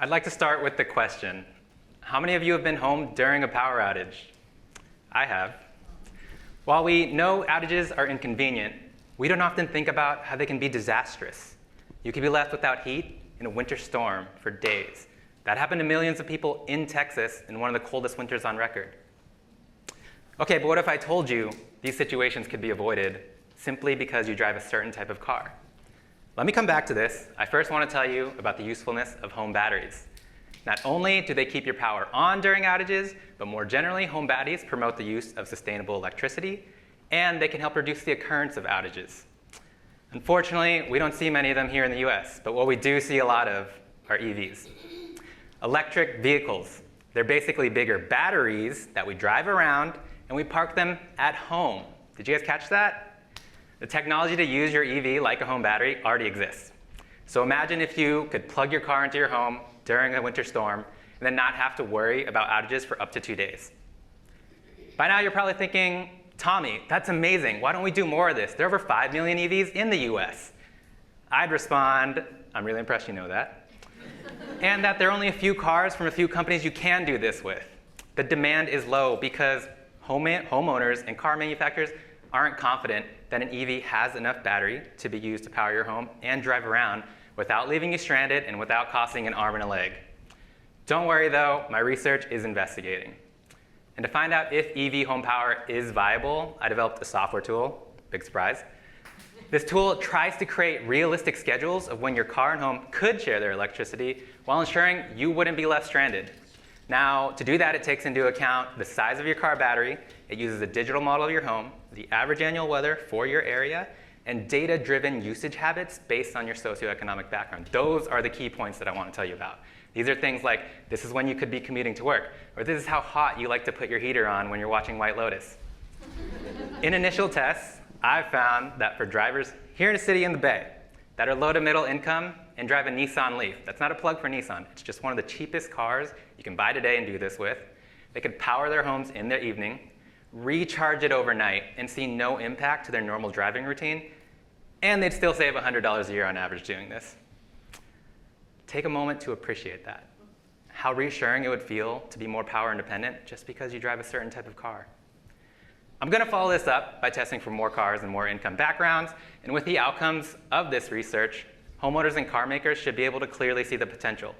I'd like to start with the question, how many of you have been home during a power outage? I have. While we know outages are inconvenient, we don't often think about how they can be disastrous. You could be left without heat in a winter storm for days. That happened to millions of people in Texas in one of the coldest winters on record. Okay, but what if I told you these situations could be avoided simply because you drive a certain type of car? Let me come back to this. I first want to tell you about the usefulness of home batteries. Not only do they keep your power on during outages, but more generally, home batteries promote the use of sustainable electricity, and they can help reduce the occurrence of outages. Unfortunately, we don't see many of them here in the US, but what we do see a lot of are EVs. Electric vehicles. They're basically bigger batteries that we drive around, and we park them at home. Did you guys catch that? The technology to use your EV like a home battery already exists. So imagine if you could plug your car into your home during a winter storm and then not have to worry about outages for up to 2 days. By now you're probably thinking, Tommy, that's amazing. Why don't we do more of this? There are over 5 million EVs in the US. I'd respond, I'm really impressed you know that. And that there are only a few cars from a few companies you can do this with. The demand is low because homeowners and car manufacturers aren't confident that an EV has enough battery to be used to power your home and drive around without leaving you stranded and without costing an arm and a leg. Don't worry though, my research is investigating. And to find out if EV home power is viable, I developed a software tool, big surprise. This tool tries to create realistic schedules of when your car and home could share their electricity while ensuring you wouldn't be left stranded. Now, to do that, it takes into account the size of your car battery, it uses a digital model of your home, the average annual weather for your area, and data-driven usage habits based on your socioeconomic background. Those are the key points that I want to tell you about. These are things like, this is when you could be commuting to work, or this is how hot you like to put your heater on when you're watching White Lotus. In initial tests, I've found that for drivers here in a city in the Bay that are low to middle income and drive a Nissan Leaf, that's not a plug for Nissan, it's just one of the cheapest cars you can buy today and do this with, they could power their homes in the evening, recharge it overnight, and see no impact to their normal driving routine, and they'd still save $100 a year on average doing this. Take a moment to appreciate that. How reassuring it would feel to be more power independent just because you drive a certain type of car. I'm going to follow this up by testing for more cars and more income backgrounds, and with the outcomes of this research, homeowners and car makers should be able to clearly see the potential.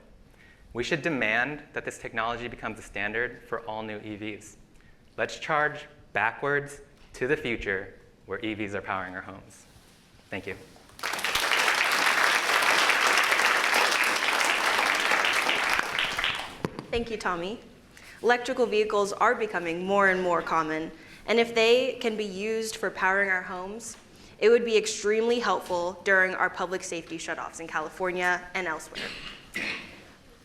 We should demand that this technology becomes the standard for all new EVs. Let's charge backwards to the future where EVs are powering our homes. Thank you. Thank you, Tommy. Electrical vehicles are becoming more and more common, and if they can be used for powering our homes, it would be extremely helpful during our public safety shutoffs in California and elsewhere.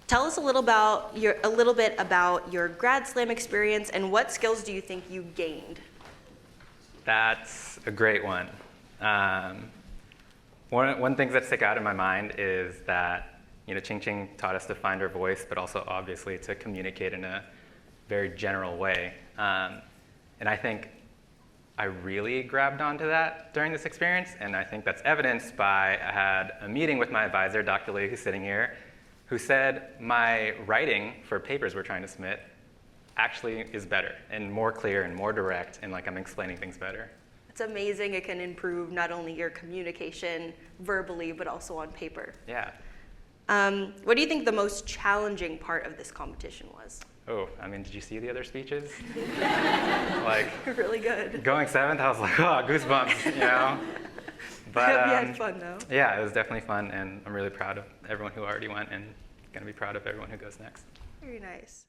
Tell us a little bit about your Grad Slam experience and what skills do you think you gained? That's a great one. One thing that stick out in my mind is that Ching Ching taught us to find our voice, but also obviously to communicate in a very general way. And I think I really grabbed onto that during this experience, and I think that's evidenced by I had a meeting with my advisor, Dr. Lee, who's sitting here, who said my writing for papers we're trying to submit actually is better and more clear and more direct, and like I'm explaining things better. It's amazing it can improve not only your communication verbally, but also on paper. Yeah. What do you think the most challenging part of this competition was? Oh, I mean, did you see the other speeches? Like, really good. Going 7th, I was like, oh, goosebumps, you know? But, you had fun, though. Yeah, it was definitely fun, and I'm really proud of everyone who already went and going to be proud of everyone who goes next. Very nice.